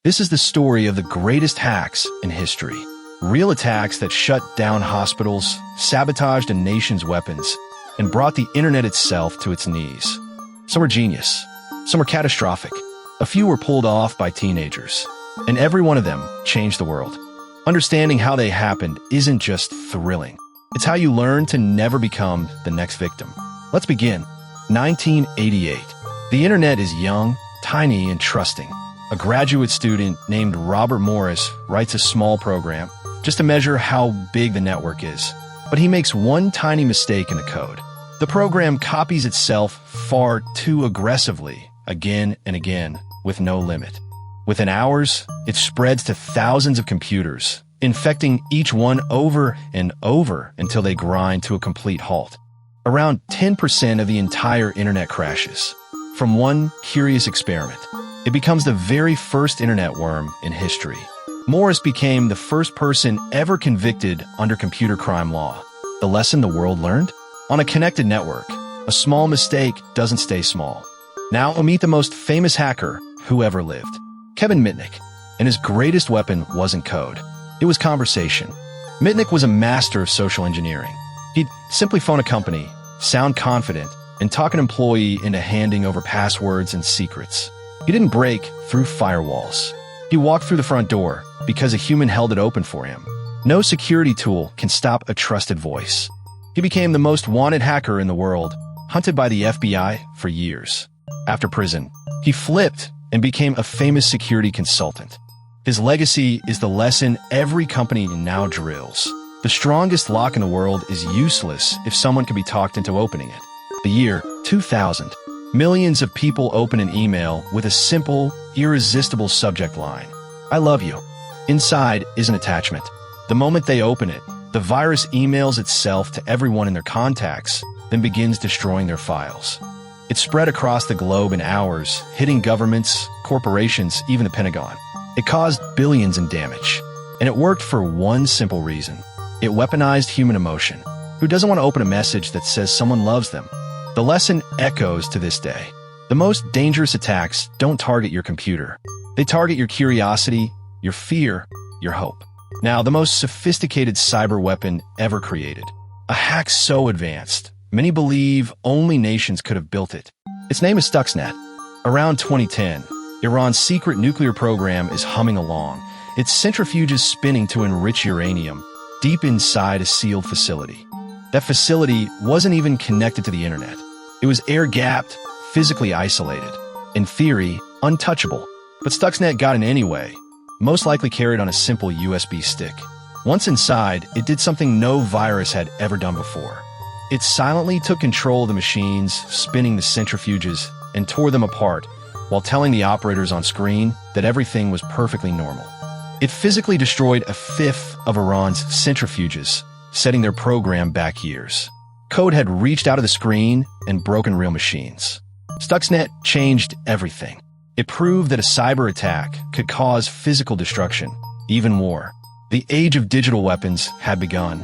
This is the story of the greatest hacks in history. Real attacks that shut down hospitals, sabotaged a nation's weapons, and brought the internet itself to its knees. Some were genius. Some were catastrophic. A few were pulled off by teenagers. And every one of them changed the world. Understanding how they happened isn't just thrilling. It's how you learn to never become the next victim. Let's begin. 1988. The internet is young, tiny, and trusting. A graduate student named Robert Morris writes a small program just to measure how big the network is. But he makes one tiny mistake in the code. The program copies itself far too aggressively, again and again, with no limit. Within hours, it spreads to thousands of computers, infecting each one over and over until they grind to a complete halt. Around 10% of the entire internet crashes. From one curious experiment, it becomes the very first internet worm in history. Morris became the first person ever convicted under computer crime law. The lesson the world learned? On a connected network, a small mistake doesn't stay small. Now we'll meet the most famous hacker who ever lived, Kevin Mitnick. And his greatest weapon wasn't code. It was conversation. Mitnick was a master of social engineering. He'd simply phone a company, sound confident, and talk an employee into handing over passwords and secrets. He didn't break through firewalls. He walked through the front door because a human held it open for him. No security tool can stop a trusted voice. He became the most wanted hacker in the world, hunted by the FBI for years. After prison, he flipped and became a famous security consultant. His legacy is the lesson every company now drills. The strongest lock in the world is useless if someone can be talked into opening it. The year 2000. Millions of people open an email with a simple, irresistible subject line. I love you. Inside is an attachment. The moment they open it, the virus emails itself to everyone in their contacts, then begins destroying their files. It spread across the globe in hours, hitting governments, corporations, even the Pentagon. It caused billions in damage. And it worked for one simple reason. It weaponized human emotion. Who doesn't want to open a message that says someone loves them? The lesson echoes to this day. The most dangerous attacks don't target your computer. They target your curiosity, your fear, your hope. Now, the most sophisticated cyber weapon ever created. A hack so advanced, many believe only nations could have built it. Its name is Stuxnet. Around 2010, Iran's secret nuclear program is humming along, its centrifuges spinning to enrich uranium, deep inside a sealed facility. That facility wasn't even connected to the internet. It was air-gapped, physically isolated. In theory, untouchable. But Stuxnet got in anyway, most likely carried on a simple USB stick. Once inside, it did something no virus had ever done before. It silently took control of the machines, spinning the centrifuges, and tore them apart, while telling the operators on screen that everything was perfectly normal. It physically destroyed a fifth of Iran's centrifuges, setting their program back years. Code had reached out of the screen and broken real machines. Stuxnet changed everything. It proved that a cyber attack could cause physical destruction, even war. The age of digital weapons had begun.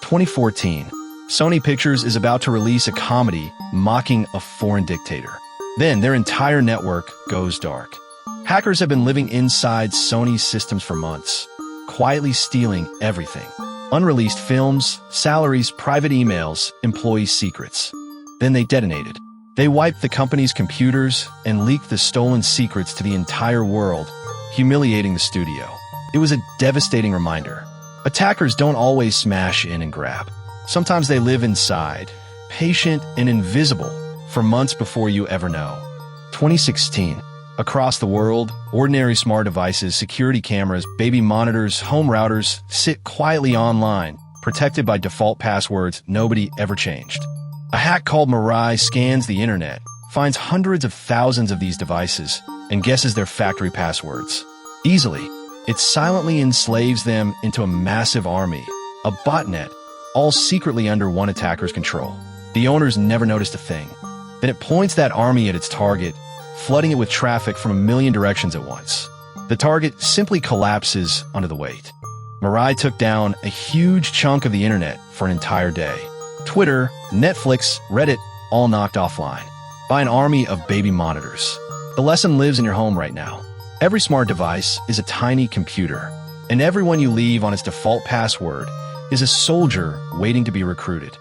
2014. Sony Pictures is about to release a comedy mocking a foreign dictator. Then their entire network goes dark. Hackers have been living inside Sony's systems for months, quietly stealing everything. Unreleased films, salaries, private emails, employee secrets. Then they detonated. They wiped the company's computers and leaked the stolen secrets to the entire world, humiliating the studio. It was a devastating reminder. Attackers don't always smash in and grab. Sometimes they live inside, patient and invisible, for months before you ever know. 2016. Across the world, ordinary smart devices, security cameras, baby monitors, home routers sit quietly online, protected by default passwords nobody ever changed. A hack called Mirai scans the internet, finds hundreds of thousands of these devices, and guesses their factory passwords. Easily, it silently enslaves them into a massive army, a botnet, all secretly under one attacker's control. The owners never noticed a thing. Then it points that army at its target, flooding it with traffic from a million directions at once. The target simply collapses under the weight. Mirai took down a huge chunk of the internet for an entire day. Twitter, Netflix, Reddit, all knocked offline by an army of baby monitors. The lesson lives in your home right now. Every smart device is a tiny computer, and everyone you leave on its default password is a soldier waiting to be recruited.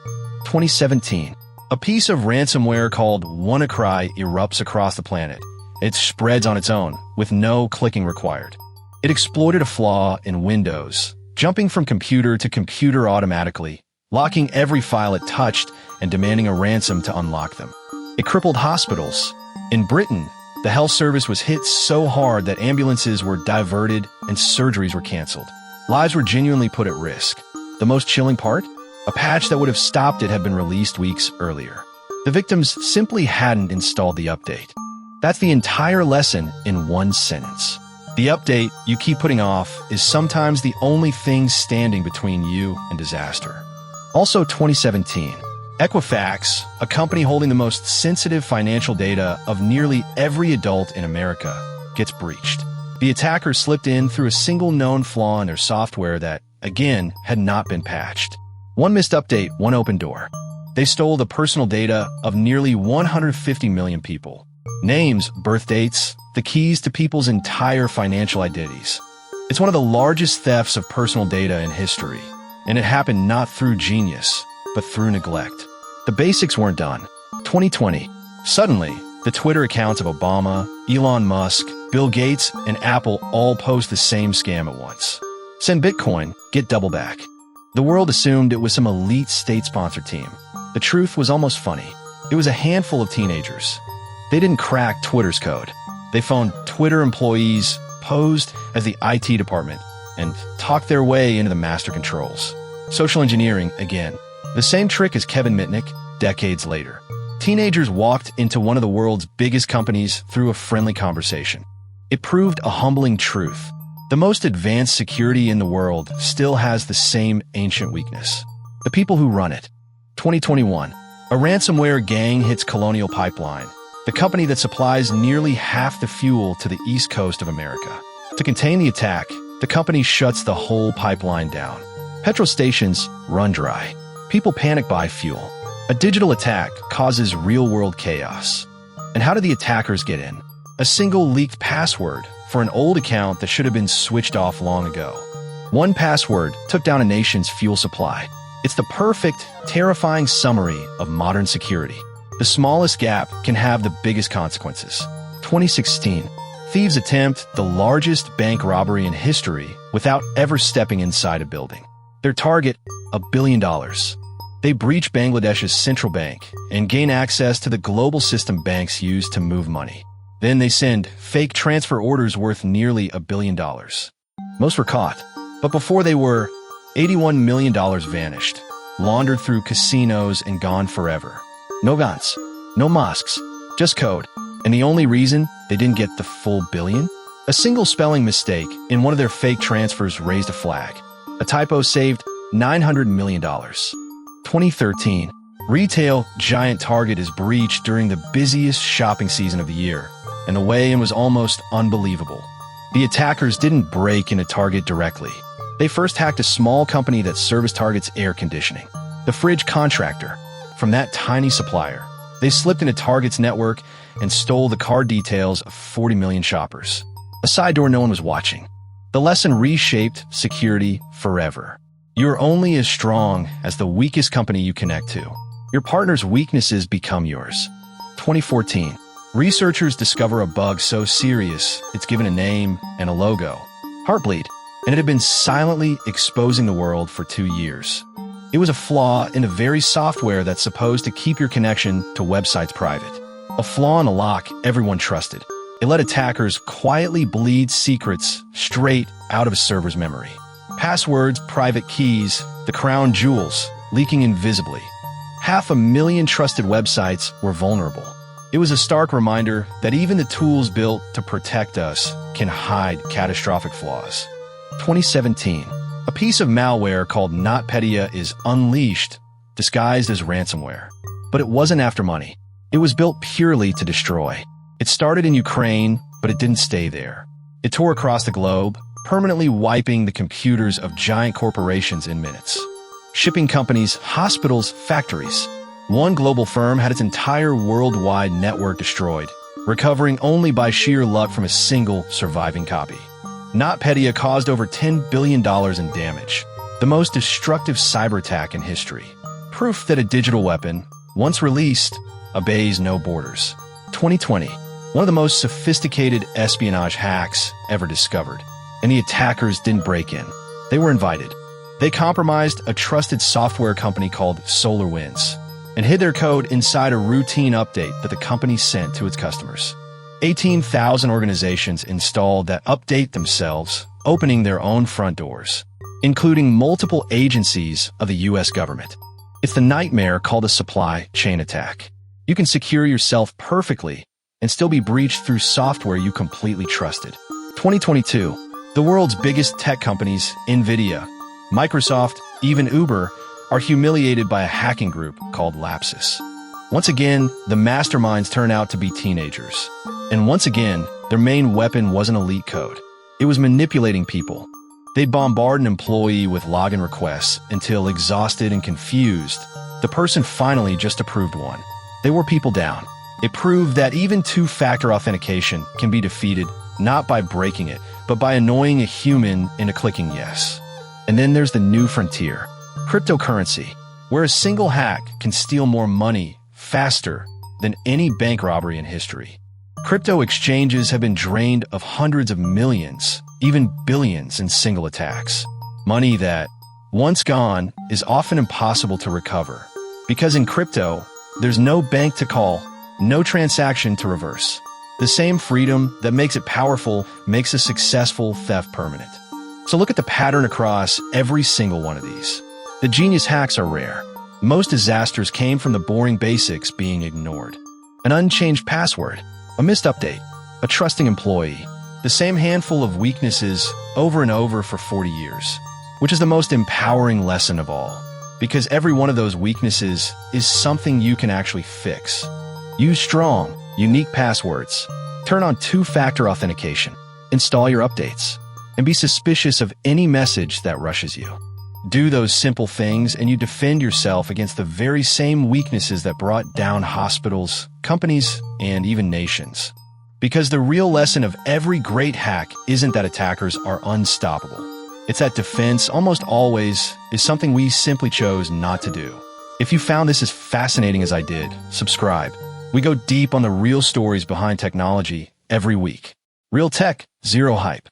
2017. A piece of ransomware called WannaCry erupts across the planet. It spreads on its own, with no clicking required. It exploited a flaw in Windows, jumping from computer to computer automatically, locking every file it touched and demanding a ransom to unlock them. It crippled hospitals. In Britain, the health service was hit so hard that ambulances were diverted and surgeries were canceled. Lives were genuinely put at risk. The most chilling part? A patch that would have stopped it had been released weeks earlier. The victims simply hadn't installed the update. That's the entire lesson in one sentence. The update you keep putting off is sometimes the only thing standing between you and disaster. Also 2017. Equifax, a company holding the most sensitive financial data of nearly every adult in America, gets breached. The attackers slipped in through a single known flaw in their software that, again, had not been patched. One missed update, one open door. They stole the personal data of nearly 150 million people. Names, birth dates, the keys to people's entire financial identities. It's one of the largest thefts of personal data in history, and it happened not through genius, but through neglect. The basics weren't done. 2020. Suddenly, the Twitter accounts of Obama, Elon Musk, Bill Gates, and Apple all post the same scam at once. Send Bitcoin, get double back. The world assumed it was some elite state-sponsored team. The truth was almost funny. It was a handful of teenagers. They didn't crack Twitter's code. They phoned Twitter employees, posed as the IT department, and talked their way into the master controls. Social engineering again. The same trick as Kevin Mitnick, decades later. Teenagers walked into one of the world's biggest companies through a friendly conversation. It proved a humbling truth. The most advanced security in the world still has the same ancient weakness. The people who run it. 2021. A ransomware gang hits Colonial Pipeline, the company that supplies nearly half the fuel to the east coast of America. To contain the attack, the company shuts the whole pipeline down. Petrol stations run dry. People panic buy fuel. A digital attack causes real-world chaos. And how did the attackers get in? A single leaked password for an old account that should have been switched off long ago. One password took down a nation's fuel supply. It's the perfect, terrifying summary of modern security. The smallest gap can have the biggest consequences. 2016. Thieves attempt the largest bank robbery in history without ever stepping inside a building. Their target, $1 billion. They breach Bangladesh's central bank and gain access to the global system banks use to move money. Then they send fake transfer orders worth nearly $1 billion. Most were caught, but before they were, $81 million vanished, laundered through casinos and gone forever. No guns, no mosques, just code. And the only reason they didn't get the full billion? A single spelling mistake in one of their fake transfers raised a flag. A typo saved $900 million. 2013. Retail giant Target is breached during the busiest shopping season of the year, and the way-in was almost unbelievable. The attackers didn't break into Target directly. They first hacked a small company that serviced Target's air conditioning, the fridge contractor. From that tiny supplier, they slipped into Target's network and stole the card details of 40 million shoppers. A side door no one was watching. The lesson reshaped security forever. You're only as strong as the weakest company you connect to. Your partner's weaknesses become yours. 2014. Researchers discover a bug so serious it's given a name and a logo. Heartbleed. And it had been silently exposing the world for 2 years. It was a flaw in the very software that's supposed to keep your connection to websites private. A flaw in a lock everyone trusted. It let attackers quietly bleed secrets straight out of a server's memory. Passwords, private keys, the crown jewels, leaking invisibly. 500,000 trusted websites were vulnerable. It was a stark reminder that even the tools built to protect us can hide catastrophic flaws. 2017. A piece of malware called NotPetya is unleashed, disguised as ransomware. But it wasn't after money. It was built purely to destroy. It started in Ukraine, but it didn't stay there. It tore across the globe, permanently wiping the computers of giant corporations in minutes. Shipping companies, hospitals, factories. One global firm had its entire worldwide network destroyed, recovering only by sheer luck from a single surviving copy. NotPetya caused over $10 billion in damage, the most destructive cyber attack in history. Proof that a digital weapon, once released, obeys no borders. 2020, one of the most sophisticated espionage hacks ever discovered. And the attackers didn't break in. They were invited. They compromised a trusted software company called SolarWinds and hid their code inside a routine update that the company sent to its customers. 18,000 organizations installed that update themselves, opening their own front doors, including multiple agencies of the US government. It's the nightmare called a supply chain attack. You can secure yourself perfectly and still be breached through software you completely trusted. 2022, the world's biggest tech companies, Nvidia, Microsoft, even Uber, are humiliated by a hacking group called Lapsus. Once again, the masterminds turn out to be teenagers. And once again, their main weapon wasn't elite code. It was manipulating people. They'd bombard an employee with login requests until, exhausted and confused, the person finally just approved one. They wore people down. It proved that even two-factor authentication can be defeated not by breaking it, but by annoying a human into clicking yes. And then there's the new frontier, cryptocurrency, where a single hack can steal more money faster than any bank robbery in history. Crypto exchanges have been drained of hundreds of millions, even billions in single attacks. Money that, once gone, is often impossible to recover. Because in crypto, there's no bank to call, no transaction to reverse. The same freedom that makes it powerful makes a successful theft permanent. So look at the pattern across every single one of these. The genius hacks are rare. Most disasters came from the boring basics being ignored. An unchanged password, a missed update, a trusting employee, the same handful of weaknesses over and over for 40 years, which is the most empowering lesson of all, because every one of those weaknesses is something you can actually fix. Use strong, unique passwords, turn on two-factor authentication, install your updates, and be suspicious of any message that rushes you. Do those simple things and you defend yourself against the very same weaknesses that brought down hospitals, companies, and even nations. Because the real lesson of every great hack isn't that attackers are unstoppable. It's that defense almost always is something we simply chose not to do. If you found this as fascinating as I did, subscribe. We go deep on the real stories behind technology every week. Real tech, zero hype.